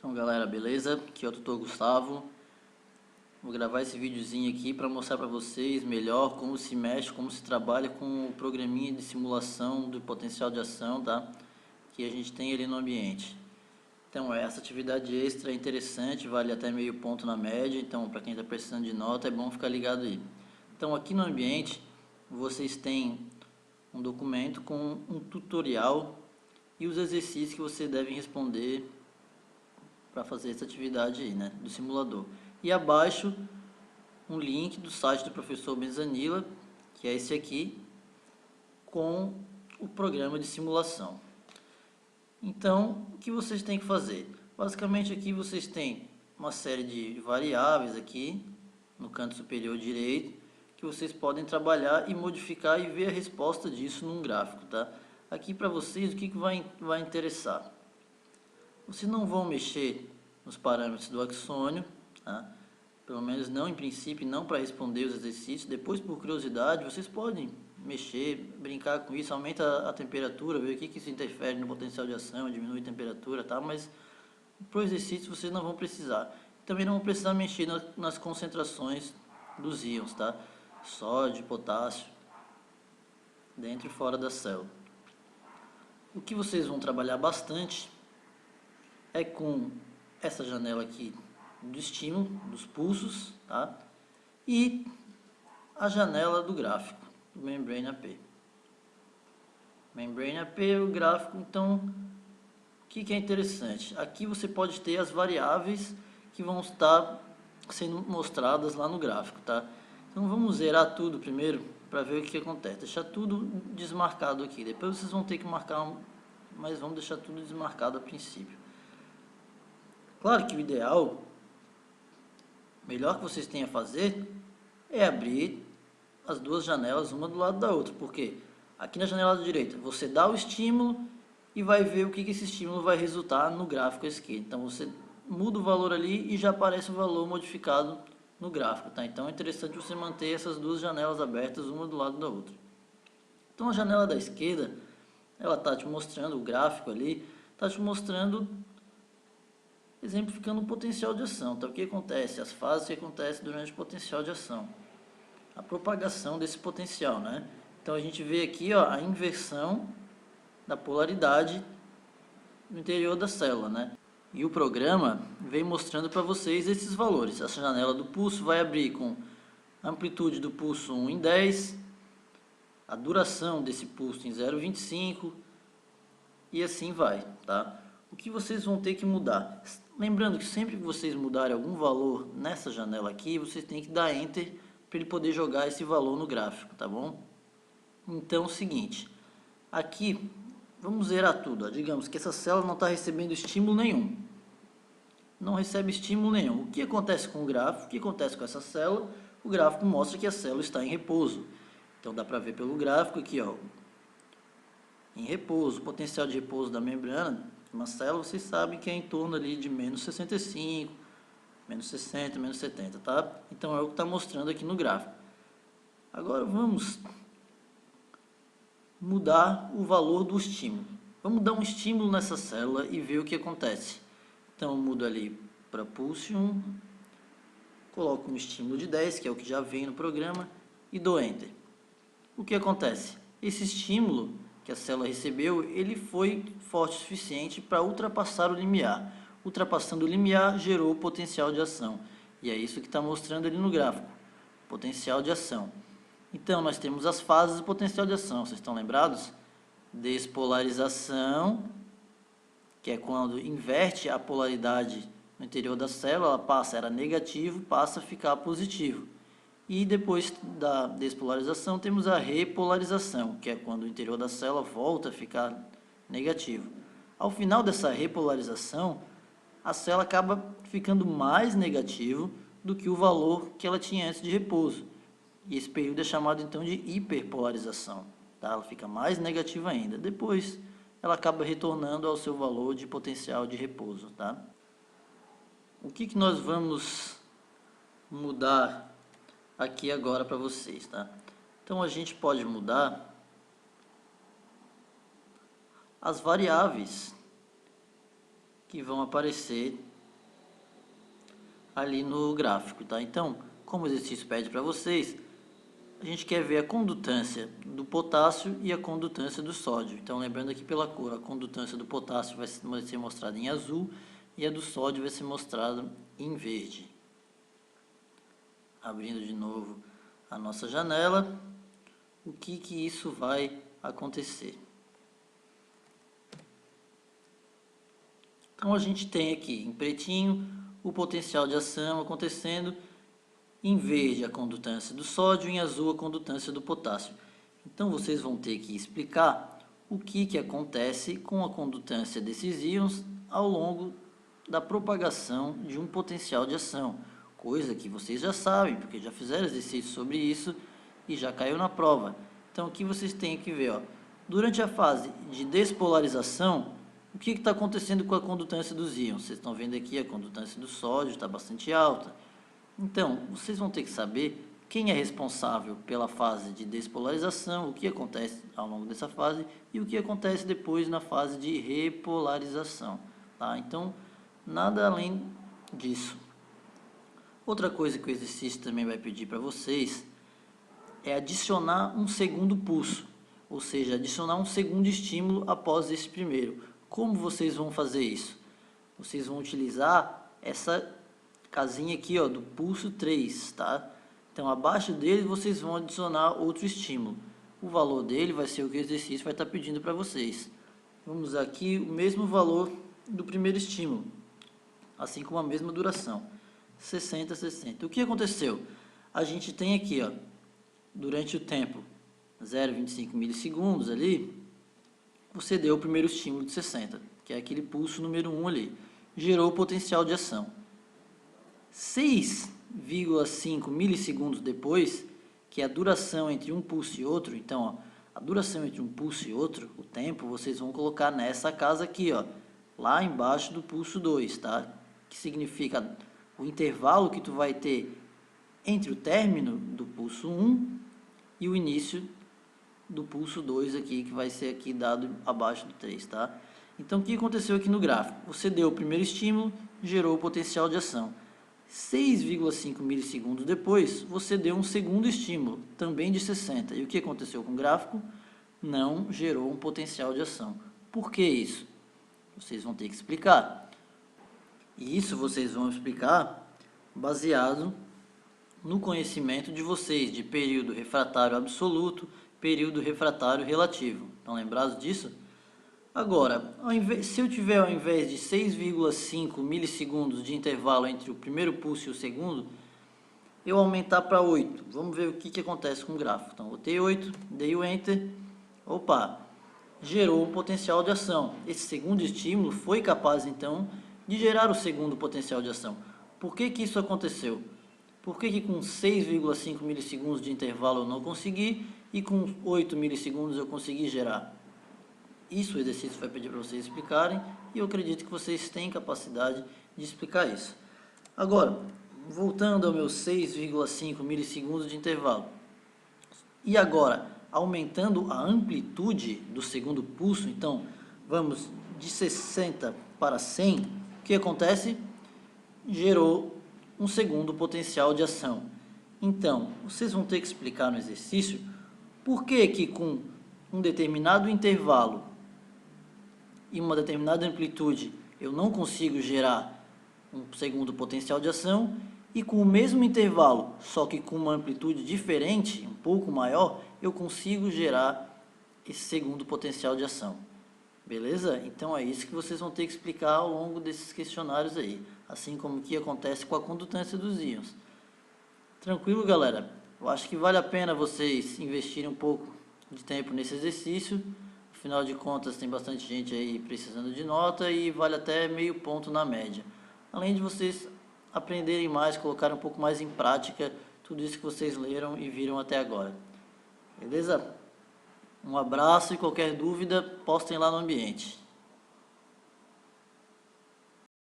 Então galera, beleza? Aqui é o tutor Gustavo. Vou gravar esse videozinho aqui para mostrar para vocês melhor como se mexe, como se trabalha com o programinha de simulação do potencial de ação, tá? Que a gente tem ali no ambiente. Então essa atividade extra é interessante, vale até meio ponto na média, então para quem está precisando de nota é bom ficar ligado aí. Então aqui no ambiente vocês têm um documento com um tutorial e os exercícios que vocês devem responder para fazer essa atividade aí, né, do simulador. E abaixo um link do site do professor Benzanilla, que é esse aqui, com o programa de simulação. Então, o que vocês têm que fazer? Basicamente aqui vocês têm uma série de variáveis aqui no canto superior direito, que vocês podem trabalhar e modificar e ver a resposta disso num gráfico, tá? Aqui para vocês o que vai interessar? Vocês não vão mexer nos parâmetros do axônio, tá? Pelo menos não em princípio, não para responder os exercícios. Depois, por curiosidade, vocês podem mexer, brincar com isso, aumenta a temperatura, ver o que isso interfere no potencial de ação, diminui a temperatura, tá? Mas para o exercício vocês não vão precisar. Também não vão precisar mexer nas concentrações dos íons, tá? Sódio, potássio, dentro e fora da célula. O que vocês vão trabalhar bastante é com essa janela aqui do estímulo, dos pulsos, tá? E a janela do gráfico, do Membrane AP. Membrane AP é o gráfico, então, o que é interessante? Aqui você pode ter as variáveis que vão estar sendo mostradas lá no gráfico, tá? Então vamos zerar tudo primeiro para ver o que acontece. Deixar tudo desmarcado aqui, depois vocês vão ter que marcar, mas vamos deixar tudo desmarcado a princípio. Claro que o ideal, melhor que vocês tenham a fazer, é abrir as duas janelas uma do lado da outra, porque aqui na janela da direita você dá o estímulo e vai ver o que esse estímulo vai resultar no gráfico à esquerda. Então você muda o valor ali e já aparece o valor modificado no gráfico, tá? Então é interessante você manter essas duas janelas abertas uma do lado da outra. Então a janela da esquerda, ela está te mostrando o gráfico ali, está te mostrando, exemplificando o potencial de ação, tá? O que acontece, as fases que acontecem durante o potencial de ação, a propagação desse potencial, né? Então a gente vê aqui, ó, a inversão da polaridade no interior da célula, né? E o programa vem mostrando para vocês esses valores. Essa janela do pulso vai abrir com a amplitude do pulso 1 em 10, a duração desse pulso em 0,25 e assim vai, tá? O que vocês vão ter que mudar? Lembrando que sempre que vocês mudarem algum valor nessa janela aqui, vocês têm que dar Enter para ele poder jogar esse valor no gráfico, tá bom? Então é o seguinte, aqui vamos zerar tudo, ó. Digamos que essa célula não está recebendo estímulo nenhum. Não recebe estímulo nenhum. O que acontece com o gráfico? O que acontece com essa célula? O gráfico mostra que a célula está em repouso. Então dá para ver pelo gráfico aqui, ó, em repouso, o potencial de repouso da membrana de uma célula, vocês sabem que é em torno ali de menos 65, menos 60, menos 70, tá? Então é o que está mostrando aqui no gráfico. Agora vamos mudar o valor do estímulo. Vamos dar um estímulo nessa célula e ver o que acontece. Então eu mudo ali para pulse 1, coloco um estímulo de 10, que é o que já vem no programa, e dou Enter. O que acontece? Esse estímulo que a célula recebeu, ele foi forte o suficiente para ultrapassar o limiar. Ultrapassando o limiar, gerou o potencial de ação. E é isso que está mostrando ali no gráfico. Potencial de ação. Então, nós temos as fases do potencial de ação. Vocês estão lembrados? Despolarização, que é quando inverte a polaridade no interior da célula, ela era negativo, passa a ficar positivo. E depois da despolarização temos a repolarização, que é quando o interior da célula volta a ficar negativo. Ao final dessa repolarização, a célula acaba ficando mais negativo do que o valor que ela tinha antes de repouso. E esse período é chamado então de hiperpolarização, tá? Ela fica mais negativa ainda. Depois ela acaba retornando ao seu valor de potencial de repouso, tá? O que nós vamos mudar aqui agora para vocês, tá? Então a gente pode mudar as variáveis que vão aparecer ali no gráfico, tá? Então, como o exercício pede para vocês, a gente quer ver a condutância do potássio e a condutância do sódio. Então, lembrando aqui pela cor, a condutância do potássio vai ser mostrada em azul e a do sódio vai ser mostrada em verde. Abrindo de novo a nossa janela, o que isso vai acontecer? Então, a gente tem aqui em pretinho o potencial de ação acontecendo, em verde a condutância do sódio, em azul a condutância do potássio. Então vocês vão ter que explicar o que acontece com a condutância desses íons ao longo da propagação de um potencial de ação, coisa que vocês já sabem, porque já fizeram exercício sobre isso e já caiu na prova. Então aqui vocês têm que ver, ó, durante a fase de despolarização, o que está acontecendo com a condutância dos íons? Vocês estão vendo aqui a condutância do sódio está bastante alta. Então, vocês vão ter que saber quem é responsável pela fase de despolarização, o que acontece ao longo dessa fase e o que acontece depois na fase de repolarização. Tá? Então, nada além disso. Outra coisa que o exercício também vai pedir para vocês é adicionar um segundo pulso, ou seja, adicionar um segundo estímulo após esse primeiro. Como vocês vão fazer isso? Vocês vão utilizar essa casinha aqui, ó, do pulso 3, tá? Então, abaixo dele vocês vão adicionar outro estímulo. O valor dele vai ser o que o exercício vai estar pedindo para vocês. Vamos usar aqui o mesmo valor do primeiro estímulo, assim como a mesma duração, 60, 60. O que aconteceu? A gente tem aqui, ó, durante o tempo 0,25 milissegundos ali, você deu o primeiro estímulo de 60, que é aquele pulso número 1 ali, gerou o potencial de ação. 6,5 milissegundos depois, que é a duração entre um pulso e outro, então, ó, a duração entre um pulso e outro, o tempo, vocês vão colocar nessa casa aqui, ó, lá embaixo do pulso 2, tá? Que significa o intervalo que tu vai ter entre o término do pulso 1 e o início do pulso 2 aqui, que vai ser aqui dado abaixo do 3, tá? Então, o que aconteceu aqui no gráfico? Você deu o primeiro estímulo, gerou o potencial de ação. 6,5 milissegundos depois, você deu um segundo estímulo, também de 60. E o que aconteceu com o gráfico? Não gerou um potencial de ação. Por que isso? Vocês vão ter que explicar. E isso vocês vão explicar baseado no conhecimento de vocês de período refratário absoluto, período refratário relativo. Estão lembrados disso? Agora, se eu tiver ao invés de 6,5 milissegundos de intervalo entre o primeiro pulso e o segundo, eu aumentar para 8. Vamos ver o que acontece com o gráfico. Então, botei 8, dei o Enter. Opa, gerou um potencial de ação. Esse segundo estímulo foi capaz, então, de gerar o segundo potencial de ação. Por que isso aconteceu? Por que com 6,5 milissegundos de intervalo eu não consegui e com 8 milissegundos eu consegui gerar? Isso o exercício vai pedir para vocês explicarem e eu acredito que vocês têm capacidade de explicar isso. Agora, voltando ao meu 6,5 milissegundos de intervalo. E agora, aumentando a amplitude do segundo pulso, então vamos de 60 para 100, o que acontece? Gerou um segundo potencial de ação. Então, vocês vão ter que explicar no exercício por que com um determinado intervalo e uma determinada amplitude eu não consigo gerar um segundo potencial de ação e com o mesmo intervalo, só que com uma amplitude diferente, um pouco maior, eu consigo gerar esse segundo potencial de ação. Beleza? Então é isso que vocês vão ter que explicar ao longo desses questionários aí, assim como o que acontece com a condutância dos íons. Tranquilo, galera? Eu acho que vale a pena vocês investirem um pouco de tempo nesse exercício. Afinal de contas, tem bastante gente aí precisando de nota e vale até meio ponto na média. Além de vocês aprenderem mais, colocarem um pouco mais em prática tudo isso que vocês leram e viram até agora. Beleza? Um abraço e qualquer dúvida, postem lá no ambiente.